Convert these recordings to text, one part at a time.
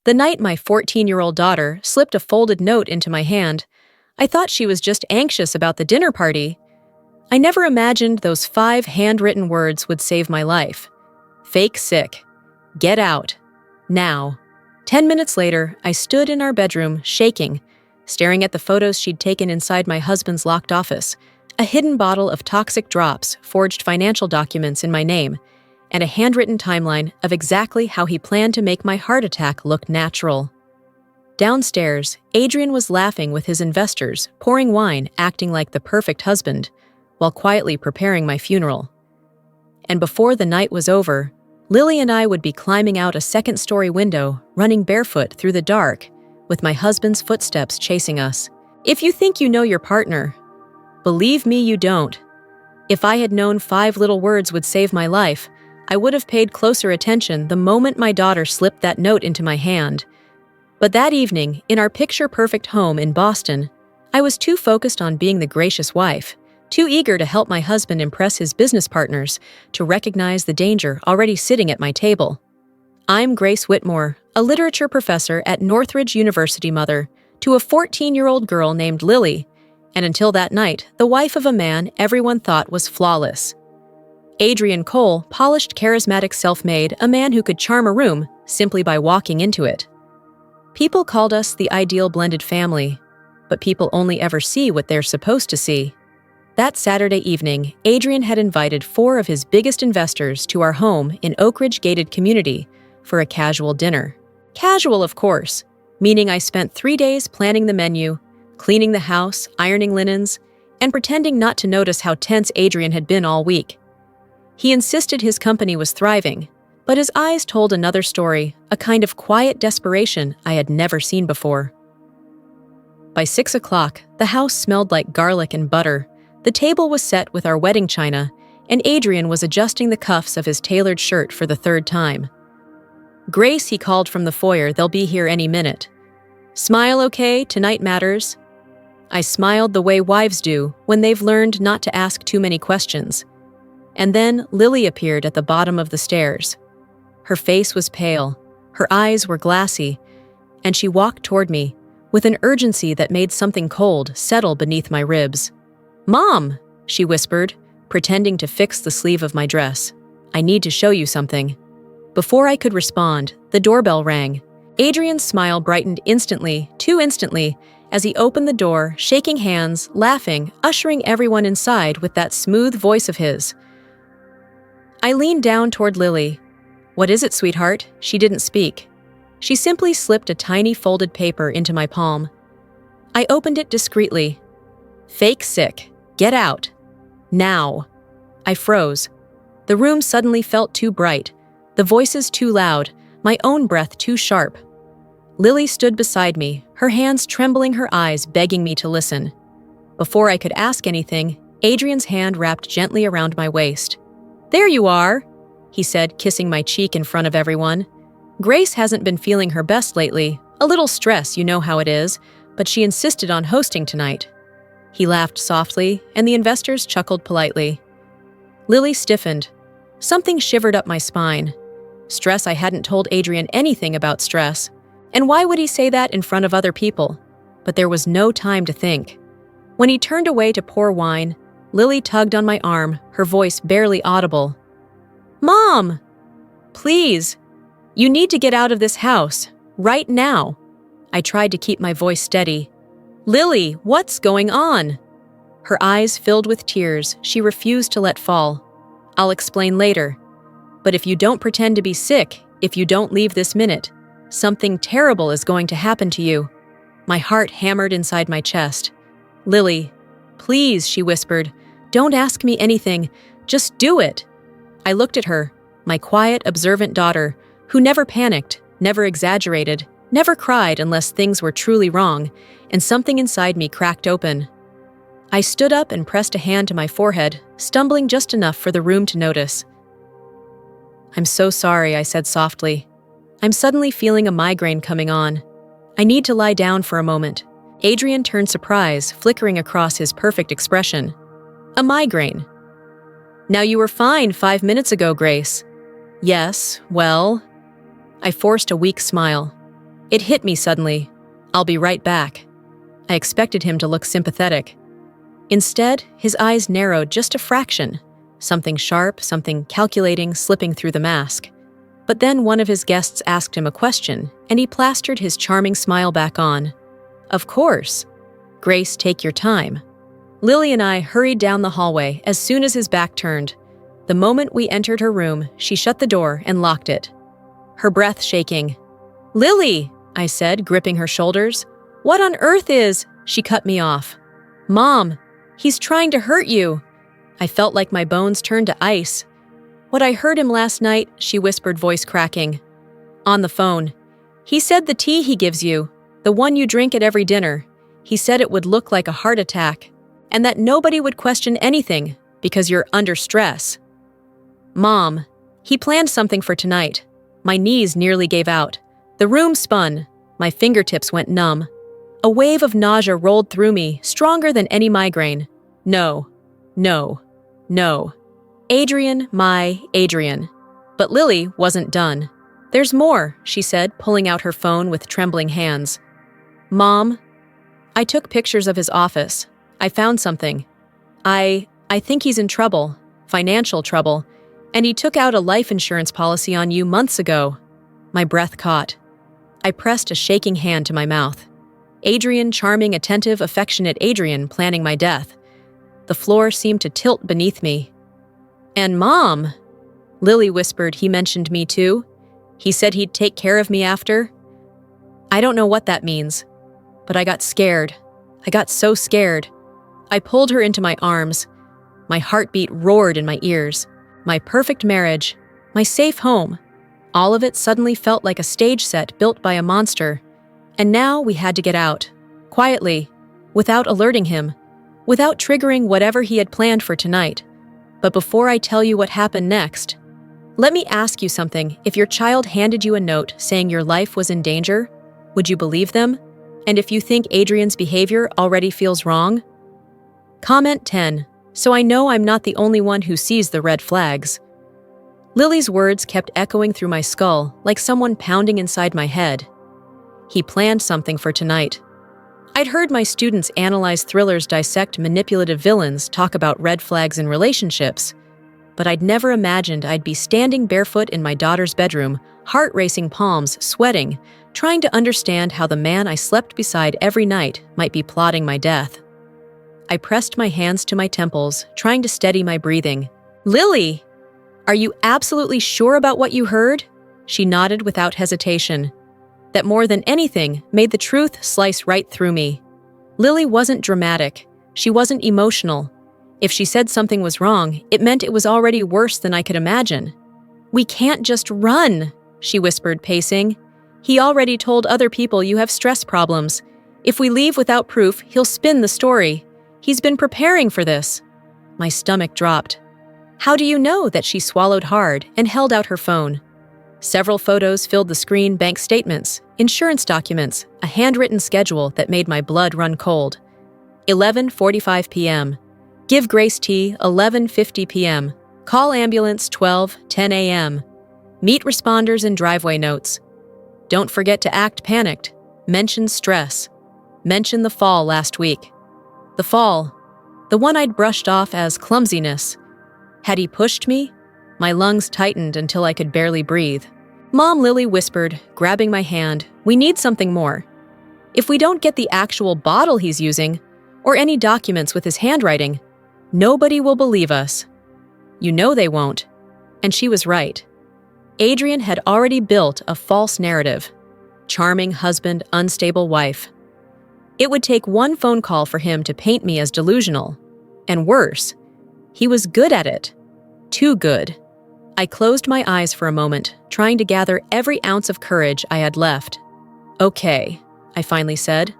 The night my 14-year-old daughter slipped a folded note into my hand, I thought she was just anxious about the dinner party. I never imagined those 5 handwritten words would save my life. Fake sick. Get out. Now. 10 minutes later, I stood in our bedroom, shaking, staring at the photos she'd taken inside my husband's locked office, a hidden bottle of toxic drops, forged financial documents in my name, and a handwritten timeline of exactly how he planned to make my heart attack look natural. Downstairs, Adrian was laughing with his investors, pouring wine, acting like the perfect husband, while quietly preparing my funeral. And before the night was over, Lily and I would be climbing out a second-story window, running barefoot through the dark, with my husband's footsteps chasing us. If you think you know your partner, believe me, you don't. If I had known 5 little words would save my life, I would have paid closer attention the moment my daughter slipped that note into my hand. But that evening, in our picture-perfect home in Boston, I was too focused on being the gracious wife, too eager to help my husband impress his business partners, to recognize the danger already sitting at my table. I'm Grace Whitmore, a literature professor at Northridge University, mother to a 14-year-old girl named Lily, and until that night, the wife of a man everyone thought was flawless. Adrian Cole, polished, charismatic, self-made, a man who could charm a room simply by walking into it. People called us the ideal blended family, but people only ever see what they're supposed to see. That Saturday evening, Adrian had invited 4 of his biggest investors to our home in Oak Ridge gated community for a casual dinner. Casual, of course, meaning I spent 3 days planning the menu, cleaning the house, ironing linens, and pretending not to notice how tense Adrian had been all week. He insisted his company was thriving, but his eyes told another story, a kind of quiet desperation I had never seen before. By 6 o'clock, the house smelled like garlic and butter. The table was set with our wedding china, and Adrian was adjusting the cuffs of his tailored shirt for the 3rd time. "Grace," he called from the foyer, "they'll be here any minute. Smile, okay? Tonight matters." I smiled the way wives do when they've learned not to ask too many questions. And then Lily appeared at the bottom of the stairs. Her face was pale, her eyes were glassy, and she walked toward me with an urgency that made something cold settle beneath my ribs. "Mom," she whispered, pretending to fix the sleeve of my dress. "I need to show you something." Before I could respond, the doorbell rang. Adrian's smile brightened instantly, too instantly, as he opened the door, shaking hands, laughing, ushering everyone inside with that smooth voice of his. I leaned down toward Lily. "What is it, sweetheart?" She didn't speak. She simply slipped a tiny folded paper into my palm. I opened it discreetly. "Fake sick. Get out. Now." I froze. The room suddenly felt too bright, the voices too loud, my own breath too sharp. Lily stood beside me, her hands trembling, her eyes begging me to listen. Before I could ask anything, Adrian's hand wrapped gently around my waist. "There you are," he said, kissing my cheek in front of everyone. "Grace hasn't been feeling her best lately. A little stress, you know how it is, but she insisted on hosting tonight." He laughed softly, and the investors chuckled politely. Lily stiffened. Something shivered up my spine. Stress? I hadn't told Adrian anything about stress. And why would he say that in front of other people? But there was no time to think. When he turned away to pour wine, Lily tugged on my arm, her voice barely audible. "Mom! Please! You need to get out of this house. Right now!" I tried to keep my voice steady. "Lily, what's going on?" Her eyes filled with tears she refused to let fall. "I'll explain later. But if you don't pretend to be sick, if you don't leave this minute, something terrible is going to happen to you." My heart hammered inside my chest. "Lily, please," she whispered, "don't ask me anything. Just do it." I looked at her, my quiet, observant daughter, who never panicked, never exaggerated, never cried unless things were truly wrong, and something inside me cracked open. I stood up and pressed a hand to my forehead, stumbling just enough for the room to notice. "I'm so sorry," I said softly. "I'm suddenly feeling a migraine coming on. I need to lie down for a moment." Adrian turned surprise, flickering across his perfect expression. "A migraine? Now you were fine 5 minutes ago, Grace." "Yes, well..." I forced a weak smile. It hit me suddenly. I'll be right back. I expected him to look sympathetic. Instead, his eyes narrowed just a fraction, something sharp, something calculating slipping through the mask. But then one of his guests asked him a question, and he plastered his charming smile back on. Of course. Grace, take your time. Lily and I hurried down the hallway as soon as his back turned. The moment we entered her room, she shut the door and locked it, her breath shaking. Lily, I said, gripping her shoulders. What on earth is? She cut me off. Mom, he's trying to hurt you. I felt like my bones turned to ice. What I heard him last night, she whispered, voice cracking. On the phone. He said the tea he gives you, the one you drink at every dinner, he said it would look like a heart attack, and that nobody would question anything because you're under stress. Mom, he planned something for tonight. My knees nearly gave out. The room spun. My fingertips went numb. A wave of nausea rolled through me, stronger than any migraine. No, no, no. Adrian, my Adrian. But Lily wasn't done. There's more, she said, pulling out her phone with trembling hands. Mom, I took pictures of his office. I found something. I think he's in trouble, financial trouble, and he took out a life insurance policy on you months ago. My breath caught. I pressed a shaking hand to my mouth. Adrian, charming, attentive, affectionate Adrian, planning my death. The floor seemed to tilt beneath me. And Mom, Lily whispered, he mentioned me too. He said he'd take care of me after. I don't know what that means, but I got scared. I got so scared. I pulled her into my arms. My heartbeat roared in my ears. My perfect marriage, my safe home. All of it suddenly felt like a stage set built by a monster. And now we had to get out, quietly, without alerting him, without triggering whatever he had planned for tonight. But before I tell you what happened next, let me ask you something. If your child handed you a note saying your life was in danger, would you believe them? And if you think Adrian's behavior already feels wrong? Comment 10, so I know I'm not the only one who sees the red flags. Lily's words kept echoing through my skull like someone pounding inside my head. He planned something for tonight. I'd heard my students analyze thrillers, dissect manipulative villains, talk about red flags in relationships, but I'd never imagined I'd be standing barefoot in my daughter's bedroom, heart-racing palms, sweating, trying to understand how the man I slept beside every night might be plotting my death. I pressed my hands to my temples, trying to steady my breathing. Lily! Are you absolutely sure about what you heard? She nodded without hesitation. That more than anything made the truth slice right through me. Lily wasn't dramatic. She wasn't emotional. If she said something was wrong, it meant it was already worse than I could imagine. We can't just run, she whispered, pacing. He already told other people you have stress problems. If we leave without proof, he'll spin the story. He's been preparing for this. My stomach dropped. How do you know that? She swallowed hard and held out her phone. Several photos filled the screen, bank statements, insurance documents, a handwritten schedule that made my blood run cold. 11:45 p.m. Give Grace tea, 11:50 p.m. Call ambulance, 12:10 a.m. Meet responders in driveway notes. Don't forget to act panicked. Mention stress. Mention the fall last week. The fall. The one I'd brushed off as clumsiness. Had he pushed me? My lungs tightened until I could barely breathe. Mom, Lily whispered, grabbing my hand, we need something more. If we don't get the actual bottle he's using, or any documents with his handwriting, nobody will believe us. You know they won't. And she was right. Adrian had already built a false narrative. Charming husband, unstable wife. It would take one phone call for him to paint me as delusional. And worse, he was good at it. Too good. I closed my eyes for a moment, trying to gather every ounce of courage I had left. Okay, I finally said.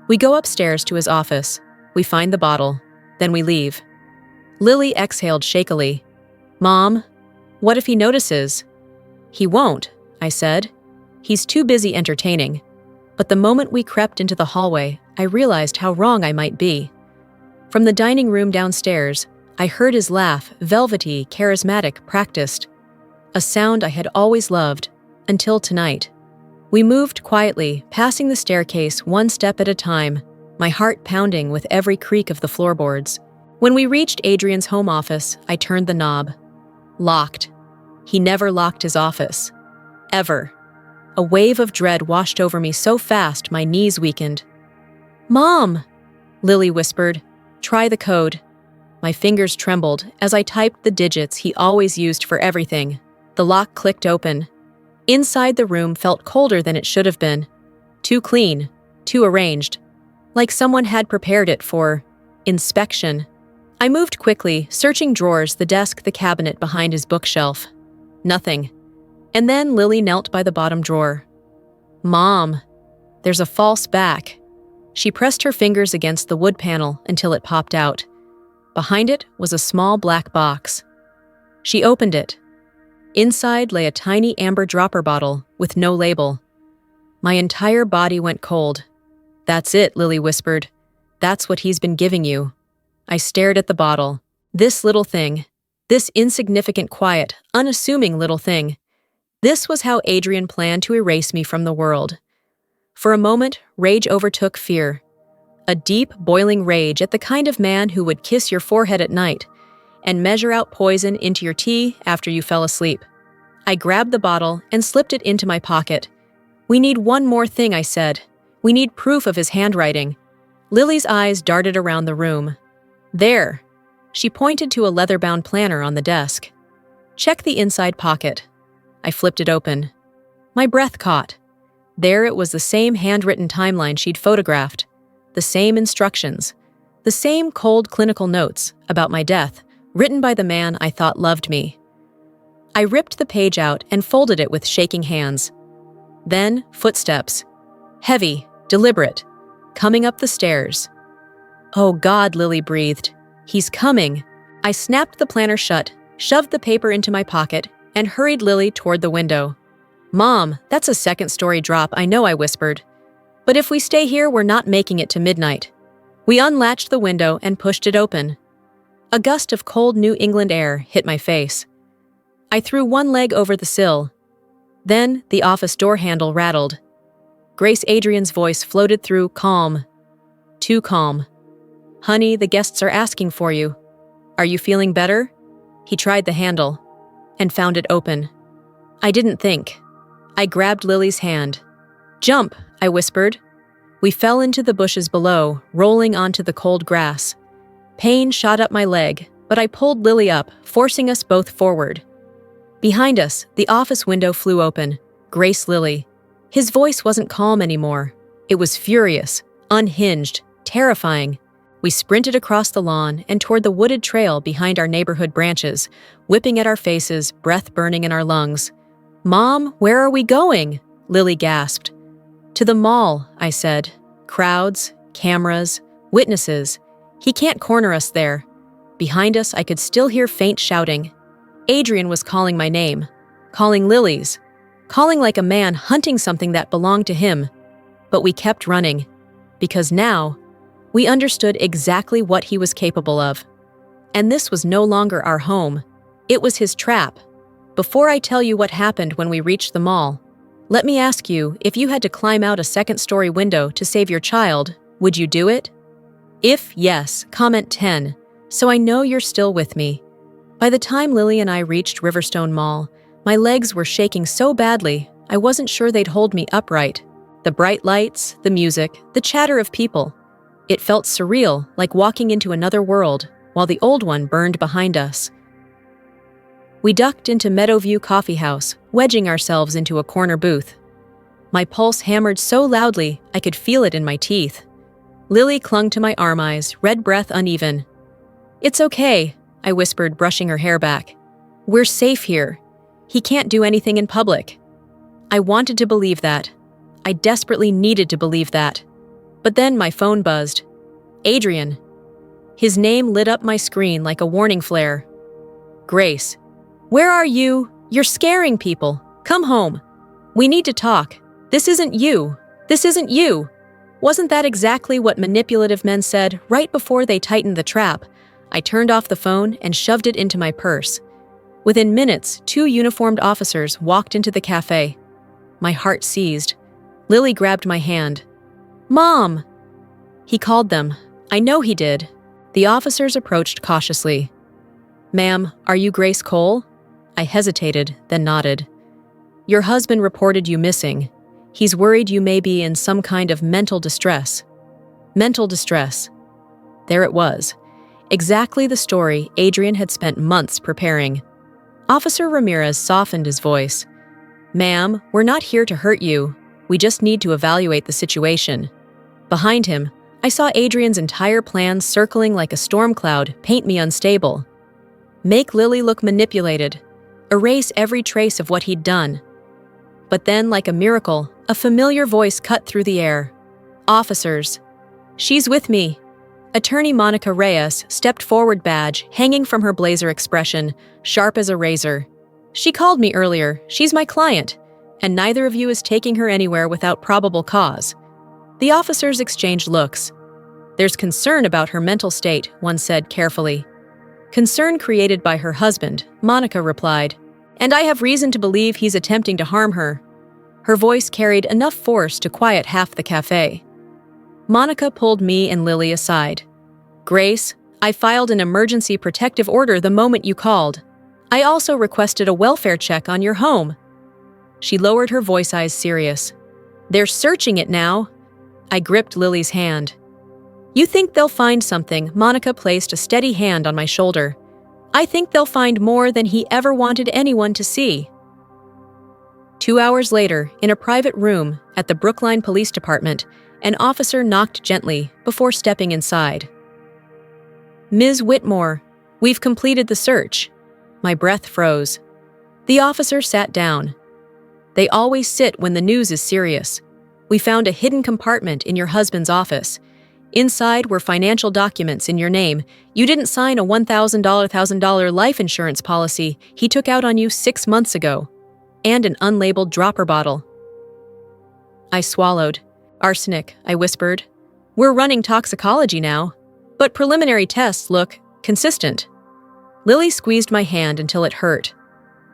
We go upstairs to his office. We find the bottle. Then we leave. Lily exhaled shakily. Mom, what if he notices? He won't, I said. He's too busy entertaining. But the moment we crept into the hallway, I realized how wrong I might be. From the dining room downstairs, I heard his laugh, velvety, charismatic, practiced. A sound I had always loved, until tonight. We moved quietly, passing the staircase one step at a time, my heart pounding with every creak of the floorboards. When we reached Adrian's home office, I turned the knob. Locked. He never locked his office. Ever. A wave of dread washed over me so fast my knees weakened. "Mom!" Lily whispered. "Try the code." My fingers trembled as I typed the digits he always used for everything. The lock clicked open. Inside the room felt colder than it should have been. Too clean, too arranged. Like someone had prepared it for inspection. I moved quickly, searching drawers, the desk, the cabinet behind his bookshelf. Nothing. And then Lily knelt by the bottom drawer. "Mom, there's a false back." She pressed her fingers against the wood panel until it popped out. Behind it was a small black box. She opened it. Inside lay a tiny amber dropper bottle with no label. My entire body went cold. "That's it," Lily whispered. "That's what he's been giving you." I stared at the bottle. This little thing. This insignificant, quiet, unassuming little thing. This was how Adrian planned to erase me from the world. For a moment, rage overtook fear. A deep, boiling rage at the kind of man who would kiss your forehead at night and measure out poison into your tea after you fell asleep. I grabbed the bottle and slipped it into my pocket. "We need one more thing," I said. "We need proof of his handwriting." Lily's eyes darted around the room. "There." She pointed to a leather-bound planner on the desk. "Check the inside pocket." I flipped it open. My breath caught. There it was, the same handwritten timeline she'd photographed. The same instructions. The same cold clinical notes about my death, written by the man I thought loved me. I ripped the page out and folded it with shaking hands. Then, footsteps. Heavy, deliberate, coming up the stairs. "Oh God," Lily breathed. "He's coming." I snapped the planner shut, shoved the paper into my pocket, and hurried Lily toward the window. "Mom, that's a second-story drop, I know," I whispered. "But if we stay here, we're not making it to midnight." We unlatched the window and pushed it open. A gust of cold New England air hit my face. I threw one leg over the sill. Then the office door handle rattled. Grace Adrian's voice floated through, calm. Too calm. "Honey, the guests are asking for you. Are you feeling better?" He tried the handle and found it open. I didn't think. I grabbed Lily's hand. "Jump," I whispered. We fell into the bushes below, rolling onto the cold grass. Pain shot up my leg, but I pulled Lily up, forcing us both forward. Behind us, the office window flew open. Grace Lily. His voice wasn't calm anymore. It was furious, unhinged, terrifying. We sprinted across the lawn and toward the wooded trail behind our neighborhood branches, whipping at our faces, breath burning in our lungs. "Mom, where are we going?" Lily gasped. "To the mall," I said. "Crowds, cameras, witnesses. He can't corner us there." Behind us, I could still hear faint shouting. Adrian was calling my name, calling Lily's, calling like a man hunting something that belonged to him. But we kept running, because now we understood exactly what he was capable of. And this was no longer our home. It was his trap. Before I tell you what happened when we reached the mall, let me ask you, if you had to climb out a second-story window to save your child, would you do it? If yes, comment 10, so I know you're still with me. By the time Lily and I reached Riverstone Mall, my legs were shaking so badly, I wasn't sure they'd hold me upright. The bright lights, the music, the chatter of people. It felt surreal, like walking into another world, while the old one burned behind us. We ducked into Meadowview Coffee House, wedging ourselves into a corner booth. My pulse hammered so loudly, I could feel it in my teeth. Lily clung to my arm, eyes, red breath uneven. "It's okay," I whispered, brushing her hair back. "We're safe here. He can't do anything in public." I wanted to believe that. I desperately needed to believe that. But then my phone buzzed. Adrian. His name lit up my screen like a warning flare. "Grace. Where are you? You're scaring people. Come home. We need to talk. This isn't you. This isn't you." Wasn't that exactly what manipulative men said right before they tightened the trap? I turned off the phone and shoved it into my purse. Within minutes, 2 uniformed officers walked into the cafe. My heart seized. Lily grabbed my hand. "Mom!" He called them. I know he did. The officers approached cautiously. "Ma'am, are you Grace Cole?" I hesitated, then nodded. "Your husband reported you missing. He's worried you may be in some kind of mental distress." Mental distress. There it was. Exactly the story Adrian had spent months preparing. Officer Ramirez softened his voice. "Ma'am, we're not here to hurt you. We just need to evaluate the situation." Behind him, I saw Adrian's entire plan circling like a storm cloud, paint me unstable. Make Lily look manipulated. Erase every trace of what he'd done. But then, like a miracle, a familiar voice cut through the air. "Officers." "She's with me." Attorney Monica Reyes stepped forward, badge hanging from her blazer, expression sharp as a razor. "She called me earlier. She's my client. And neither of you is taking her anywhere without probable cause." The officers exchanged looks. "There's concern about her mental state," one said carefully. "Concern created by her husband," Monica replied. "And I have reason to believe he's attempting to harm her." Her voice carried enough force to quiet half the cafe. Monica pulled me and Lily aside. "Grace, I filed an emergency protective order the moment you called. I also requested a welfare check on your home." She lowered her voice, eyes serious. "They're searching it now." I gripped Lily's hand. "You think they'll find something?" Monica placed a steady hand on my shoulder. "I think they'll find more than he ever wanted anyone to see." 2 hours later, in a private room at the Brookline Police Department, an officer knocked gently before stepping inside. "Ms. Whitmore, we've completed the search." My breath froze. The officer sat down. "They always sit when the news is serious. We found a hidden compartment in your husband's office. Inside were financial documents in your name. You didn't sign a $1,000 life insurance policy he took out on you 6 months ago. And an unlabeled dropper bottle." I swallowed. "Arsenic," I whispered. "We're running toxicology now, but preliminary tests look consistent." Lily squeezed my hand until it hurt.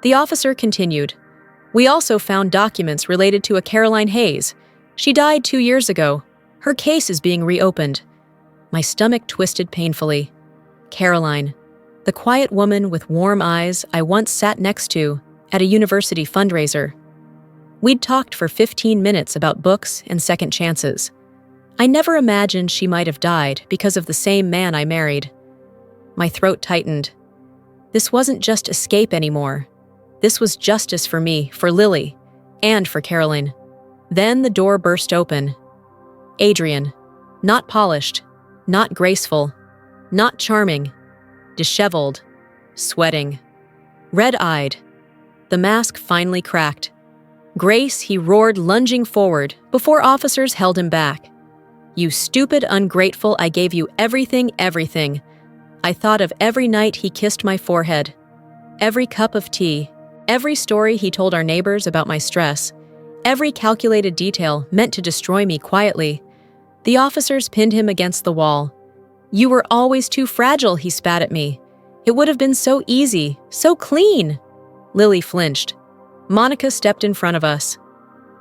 The officer continued. "We also found documents related to a Caroline Hayes. She died 2 years ago. Her case is being reopened." My stomach twisted painfully. Caroline, the quiet woman with warm eyes I once sat next to at a university fundraiser. We'd talked for 15 minutes about books and second chances. I never imagined she might have died because of the same man I married. My throat tightened. This wasn't just escape anymore. This was justice for me, for Lily, and for Caroline. Then the door burst open. Adrian, not polished, not graceful, not charming, disheveled, sweating, red-eyed. The mask finally cracked. "Grace," he roared, lunging forward before officers held him back. "You stupid, ungrateful, I gave you everything, everything." I thought of every night he kissed my forehead, every cup of tea, every story he told our neighbors about my stress, every calculated detail meant to destroy me quietly. The officers pinned him against the wall. "You were always too fragile," he spat at me. "It would have been so easy, so clean." Lily flinched. Monica stepped in front of us.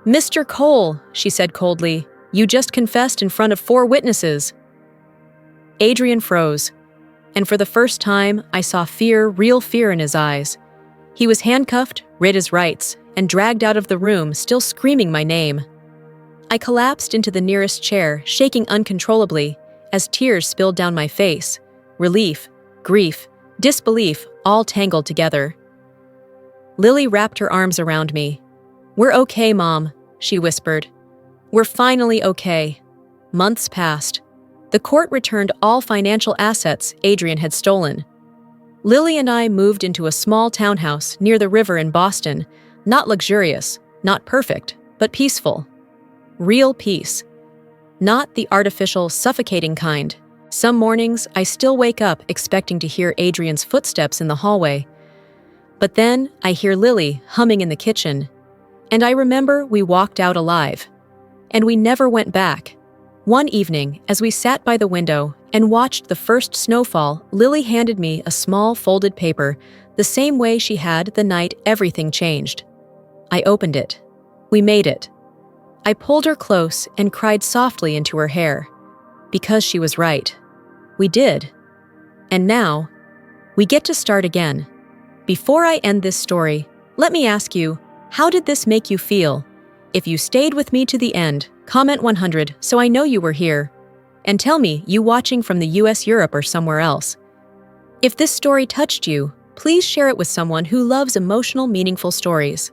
"Mr. Cole," she said coldly, "you just confessed in front of 4 witnesses." Adrian froze, and for the first time, I saw fear, real fear in his eyes. He was handcuffed, rid his rights, and dragged out of the room, still screaming my name. I collapsed into the nearest chair, shaking uncontrollably, as tears spilled down my face. Relief, grief, disbelief, all tangled together. Lily wrapped her arms around me. "We're okay, Mom," she whispered. "We're finally okay." Months passed. The court returned all financial assets Adrian had stolen. Lily and I moved into a small townhouse near the river in Boston, not luxurious, not perfect, but peaceful. Real peace. Not the artificial, suffocating kind. Some mornings, I still wake up expecting to hear Adrian's footsteps in the hallway. But then, I hear Lily humming in the kitchen. And I remember we walked out alive. And we never went back. One evening, as we sat by the window and watched the first snowfall, Lily handed me a small folded paper, the same way she had the night everything changed. I opened it. We made it. I pulled her close and cried softly into her hair. Because she was right. We did. And now, we get to start again. Before I end this story, let me ask you, how did this make you feel? If you stayed with me to the end, comment 100 so I know you were here. And tell me, you watching from the US, Europe, or somewhere else. If this story touched you, please share it with someone who loves emotional, meaningful stories.